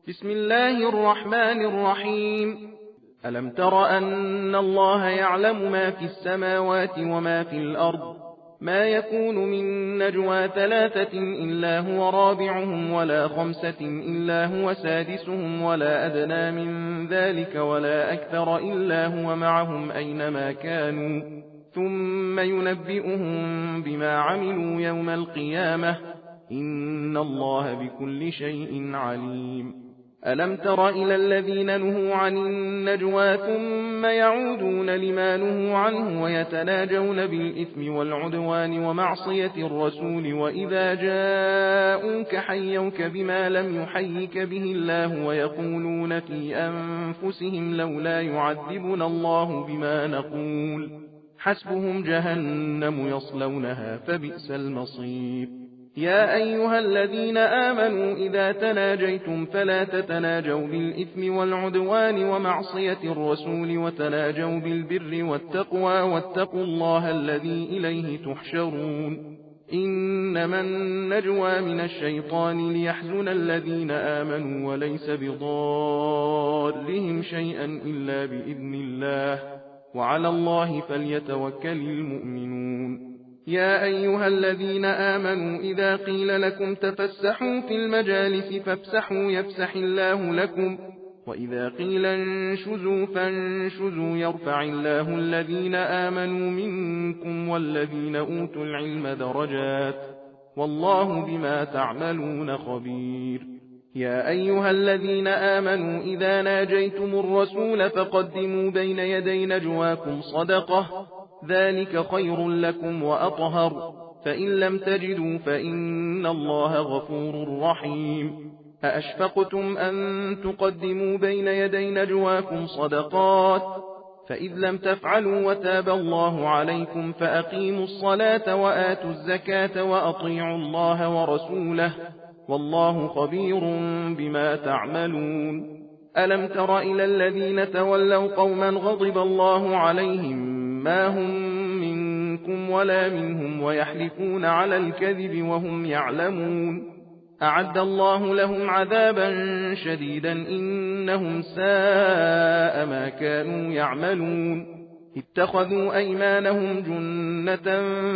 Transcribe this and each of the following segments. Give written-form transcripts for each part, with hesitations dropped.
بسم الله الرحمن الرحيم. ألم تر أن الله يعلم ما في السماوات وما في الأرض؟ ما يكون من نجوى ثلاثة إلا هو رابعهم ولا خمسة إلا هو سادسهم ولا أدنى من ذلك ولا أكثر إلا هو معهم أينما كانوا ثم ينبئهم بما عملوا يوم القيامة إن الله بكل شيء عليم. ألم تر إلى الذين نهوا عن النجوى ثم يعودون لما نهوا عنه ويتناجون بالإثم والعدوان ومعصية الرسول وإذا جاءوك حيوك بما لم يحيك به الله ويقولون في أنفسهم لولا يعذبنا الله بما نقول حسبهم جهنم يصلونها فبئس المصير. يا أيها الذين آمنوا إذا تناجيتم فلا تتناجوا بالإثم والعدوان ومعصية الرسول وتناجوا بالبر والتقوى واتقوا الله الذي إليه تحشرون. إنما النجوى من الشيطان ليحزن الذين آمنوا وليس بضارهم شيئا إلا بإذن الله وعلى الله فليتوكل المؤمنون. يا أيها الذين آمنوا إذا قيل لكم تفسحوا في المجالس فافسحوا يفسح الله لكم وإذا قيل انشزوا فانشزوا يرفع الله الذين آمنوا منكم والذين أوتوا العلم درجات والله بما تعملون خبير. يا أيها الذين آمنوا إذا ناجيتم الرسول فقدموا بين يدي نجواكم صدقة ذلك خير لكم وأطهر فإن لم تجدوا فإن الله غفور رحيم. أأشفقتم أن تقدموا بين يدي نجواكم صدقات فإذ لم تفعلوا وتاب الله عليكم فأقيموا الصلاة وآتوا الزكاة وأطيعوا الله ورسوله والله خبير بما تعملون. ألم تر إلى الذين تولوا قوما غضب الله عليهم ما هم منكم ولا منهم ويحلفون على الكذب وهم يعلمون أعد الله لهم عذابا شديدا إنهم ساء ما كانوا يعملون. اتخذوا أيمانهم جنة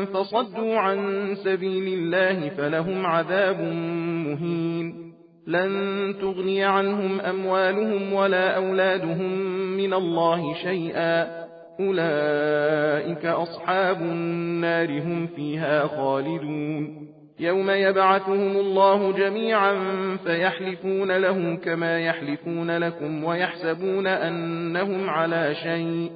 فصدوا عن سبيل الله فلهم عذاب مهين. لن تغني عنهم أموالهم ولا أولادهم من الله شيئا أولئك أصحاب النار هم فيها خالدون. يوم يبعثهم الله جميعا فيحلفون له كما يحلفون لكم ويحسبون أنهم على شيء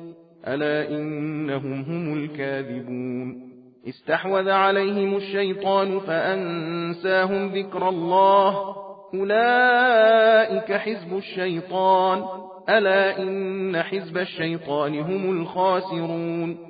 ألا إنهم هم الكاذبون. استحوذ عليهم الشيطان فأنساهم ذكر الله أولئك حزب الشيطان ألا إن حزب الشيطان هم الخاسرون.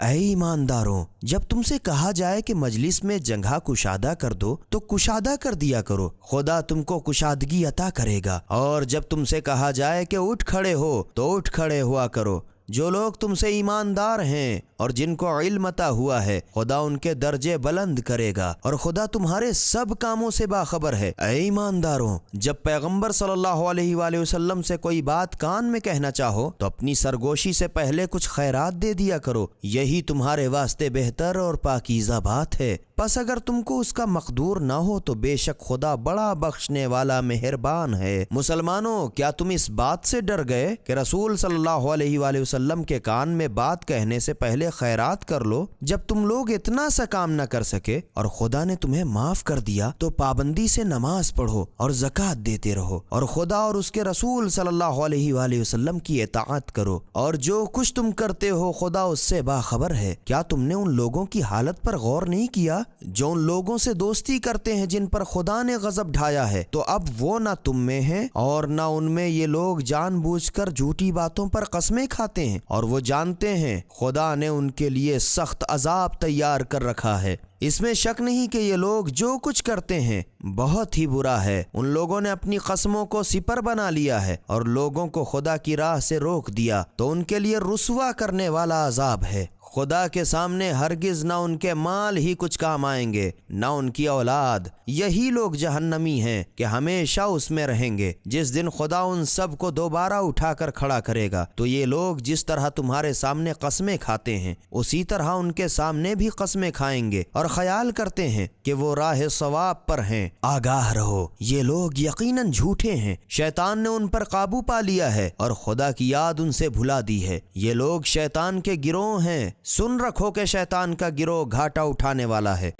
اے ایمانداروں، جب تم سے کہا جائے کہ مجلس میں جگہ کشادہ کر دو تو کشادہ کر دیا کرو، خدا تم کو کشادگی عطا کرے گا۔ اور جب تم سے کہا جائے کہ اٹھ کھڑے ہو تو اٹھ کھڑے ہوا کرو۔ جو لوگ تم سے ایماندار ہیں اور جن کو علم عطا ہوا ہے، خدا ان کے درجے بلند کرے گا، اور خدا تمہارے سب کاموں سے باخبر ہے۔ اے ایمانداروں، جب پیغمبر صلی اللہ علیہ وآلہ وسلم سے کوئی بات کان میں کہنا چاہو تو اپنی سرگوشی سے پہلے کچھ خیرات دے دیا کرو، یہی تمہارے واسطے بہتر اور پاکیزہ بات ہے۔ پس اگر تم کو اس کا مقدور نہ ہو تو بے شک خدا بڑا بخشنے والا مہربان ہے۔ مسلمانوں، کیا تم اس بات سے ڈر گئے کہ رسول صلی اللہ علیہ وآلہ وسلم کے کان میں بات کہنے سے پہلے خیرات کر لو؟ جب تم لوگ اتنا سا کام نہ کر سکے اور خدا نے تمہیں معاف کر دیا تو پابندی سے نماز پڑھو اور زکوٰۃ دیتے رہو، اور خدا اور اس کے رسول صلی اللہ علیہ وآلہ وسلم کی اطاعت کرو، اور جو کچھ تم کرتے ہو خدا اس سے باخبر ہے۔ کیا تم نے ان لوگوں کی حالت پر غور نہیں کیا جو ان لوگوں سے دوستی کرتے ہیں جن پر خدا نے غضب ڈھایا ہے؟ تو اب وہ نہ تم میں ہیں اور نہ ان میں یہ لوگ جان بوجھ کر جھوٹی باتوں پر قسمیں کھاتے ہیں، اور وہ جانتے ہیں خدا نے ان کے لیے سخت عذاب تیار کر رکھا ہے۔ اس میں شک نہیں کہ یہ لوگ جو کچھ کرتے ہیں بہت ہی برا ہے۔ ان لوگوں نے اپنی قسموں کو سپر بنا لیا ہے اور لوگوں کو خدا کی راہ سے روک دیا، تو ان کے لیے رسوا کرنے والا عذاب ہے۔ خدا کے سامنے ہرگز نہ ان کے مال ہی کچھ کام آئیں گے، نہ ان کی اولاد۔ یہی لوگ جہنمی ہیں کہ ہمیشہ اس میں رہیں گے۔ جس دن خدا ان سب کو دوبارہ اٹھا کر کھڑا کرے گا تو یہ لوگ جس طرح تمہارے سامنے قسمیں کھاتے ہیں اسی طرح ان کے سامنے بھی قسمیں کھائیں گے، اور خیال کرتے ہیں کہ وہ راہ ثواب پر ہیں۔ آگاہ رہو، یہ لوگ یقیناً جھوٹے ہیں۔ شیطان نے ان پر قابو پا لیا ہے اور خدا کی یاد ان سے بھلا دی ہے۔ یہ لوگ شیطان کے گروہ ہیں، سن رکھو کہ شیطان کا گروہ گھاٹا اٹھانے والا ہے۔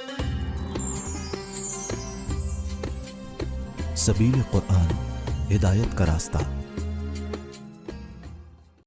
سبیل قرآن، ہدایت کا راستہ۔